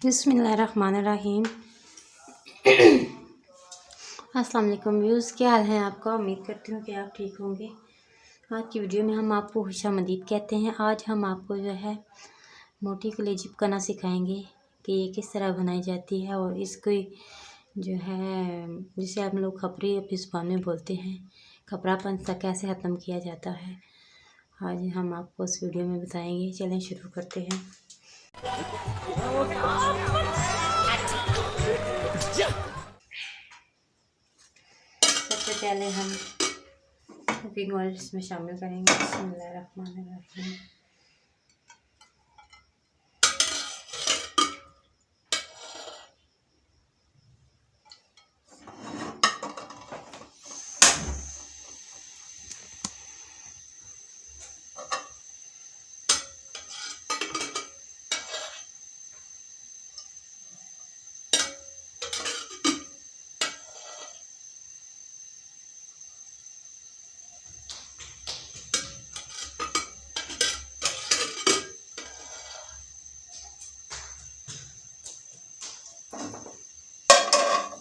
बिस्मिल्लाहिर्रहमानिर्रहीम। अस्सलाम वालेकुम व्यूज़, क्या हाल है आपका। उम्मीद करती हूँ कि आप ठीक होंगे। आज की वीडियो में हम आपको खुशामदीद कहते हैं। आज हम आपको जो है मोटी कलेजी पकाना सिखाएंगे कि ये किस तरह बनाई जाती है और इसकी जो है जिसे आप लोग खपरी अपनी ज़ुबान में बोलते हैं, खपरापन सा कैसे ख़त्म किया जाता है, आज हम आपको इस वीडियो में बताएंगे। चलें शुरू करते हैं। सबसे पहले हम कुकिंग ऑयल इसमें शामिल करेंगे। बिस्मिल्लाहिर्रहमानिर्रहीम।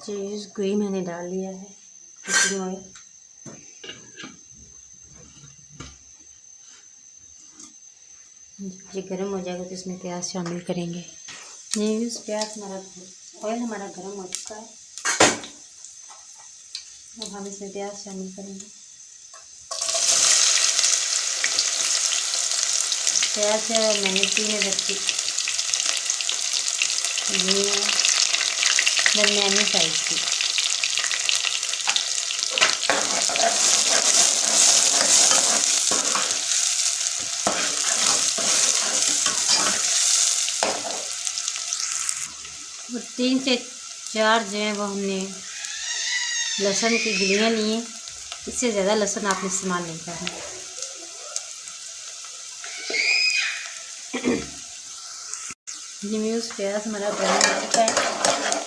चीज़ घी मैंने डाल लिया है, कुकिंग ऑयल। जब ये गर्म हो जाएगा तो इसमें प्याज शामिल करेंगे। ये प्याज ऑयल हमारा गर्म हो चुका है। अब हम इसमें प्याज शामिल करेंगे। प्याज मैंने 3 रखी दरमियानी साइज की। और 3 से 4 जो है वो हमने लहसुन की गिलियाँ ली हैं। इससे ज़्यादा लहसुन आपने इस्तेमाल नहीं करना। न्यूज़ प्याज हमारा ब्राउन हो चुका है।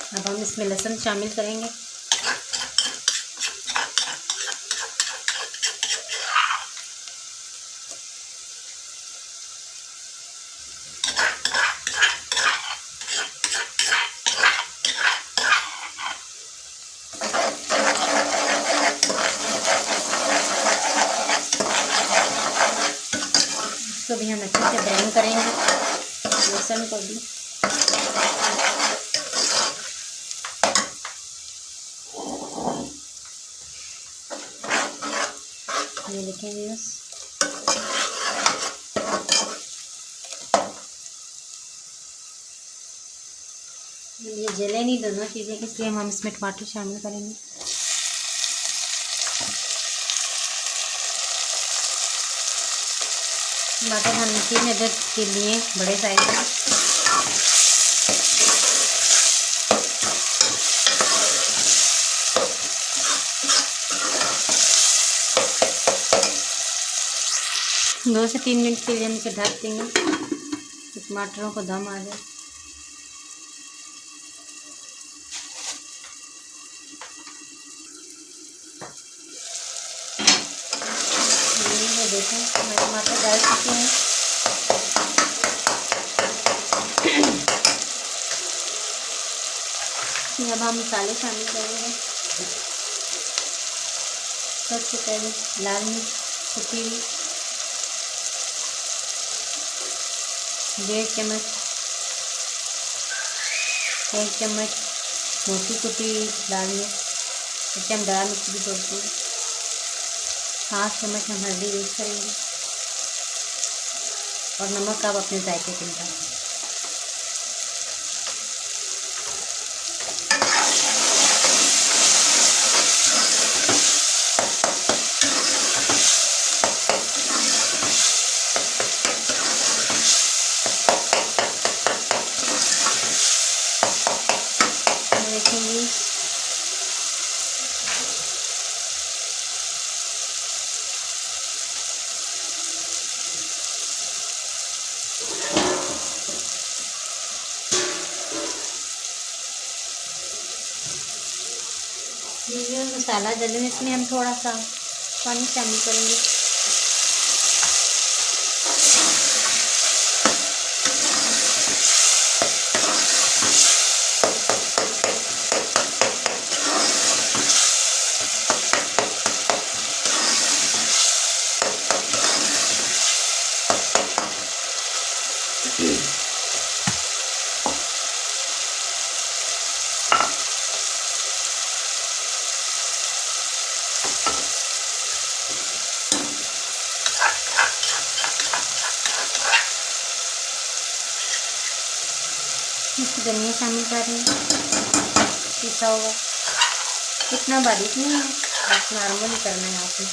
अब हम इसमें लहसुन शामिल करेंगे। इसको भी हम अच्छे से ब्राउन करेंगे, लहसुन को भी। ये देखें व्यूअर्स, ये जले नहीं दोनों चीज़ें, इसलिए हम इसमें टमाटर शामिल करेंगे। टमाटर हम 3 अदद के लिए बड़े साइज में। दो से 3 मिनट के लिए इनके ढक देंगे तो टमाटरों को दम आ जाए। ये देखें हमारे टमाटर डाल चुके हैं। अब हम मसाले शामिल करेंगे। सबसे पहले लाल मिर्च कुटी हुई 1.5 चम्मच, 1 चम्मच मोटी कुटी लाल मिर्च, इससे हम दाल मिर्च भी बोलते हैं। 5 चम्मच हम हल्दी यूज़ करेंगे और नमक आप अपने जायके के मुताबिक। देखेंगे ये मसाला जलने, इसमें हम थोड़ा सा पानी शामिल करेंगे। इसमें धनिया शामिल कर रही हूँ, पिसा हुआ। इतना बारीक नहीं है, बस नॉर्मल ही करना है आपने।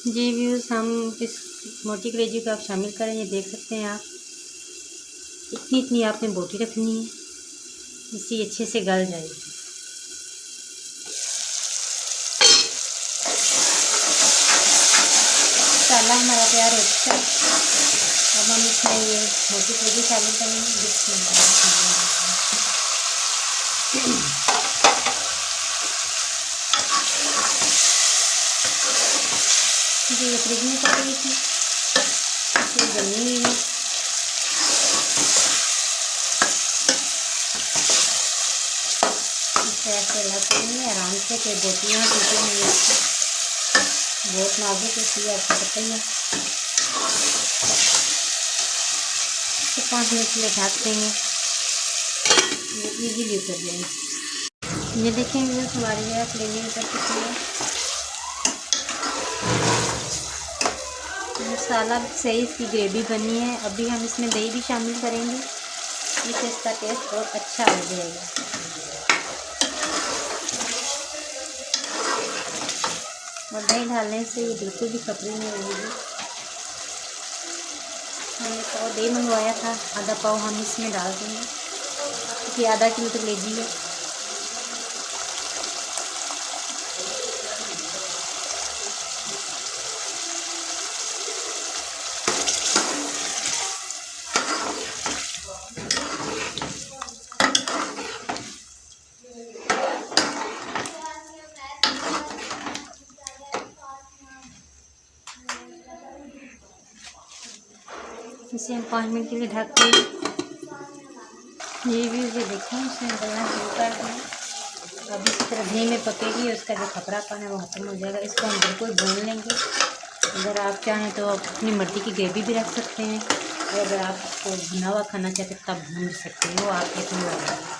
जी व्यूज़, हम इस मोटी कलेजी को आप शामिल करें, ये देख सकते हैं आप। इतनी इतनी आपने बोटी रखनी है, इससे अच्छे से गल जाएगी। मसाला हमारा तैयार हो चुका है। अब हम इसमें ये मोटी कलेजी शामिल करेंगे। मुझे ये फ्रिज में पड़ी थी, इसे जमी हुई है। इसे ऐसे रखेंगे आराम से, फिर बोटियाँ टूटेंगी। बहुत नाजुक होती है, आपको पता ही है। तो 5 मिनट के लिए ढक देंगे, ये इजीली उतर जाएंगे। ये देखेंगे हमारी जो है कलेजी उतर चुकी है। मसाला सही, इसकी ग्रेवी बनी है। अभी हम इसमें दही भी शामिल करेंगे, इससे इसका टेस्ट बहुत अच्छा हो जाएगा। और दही डालने से ये बिल्कुल भी खपरी नहीं रहेगी। हमने पाव दही मंगवाया था, आधा पाव हम इसमें डाल देंगे, क्योंकि आधा किलो तो कलेजी है। इसे हम 5 मिनट के लिए ढक देंगे। ये भी ये देखें, इसमें गलना शुरू कर दें। अब इस तरह घी में पकेगी, उसका जो खपरापन है वो खत्म हो जाएगा। इसको हम बिल्कुल भून लेंगे। अगर आप चाहें तो आप अपनी मर्ज़ी की ग्रेवी भी रख सकते हैं, और अगर आप उसको भुना हुआ खाना चाहते हैं तब भून सकते हैं, वो आपके ऊपर है।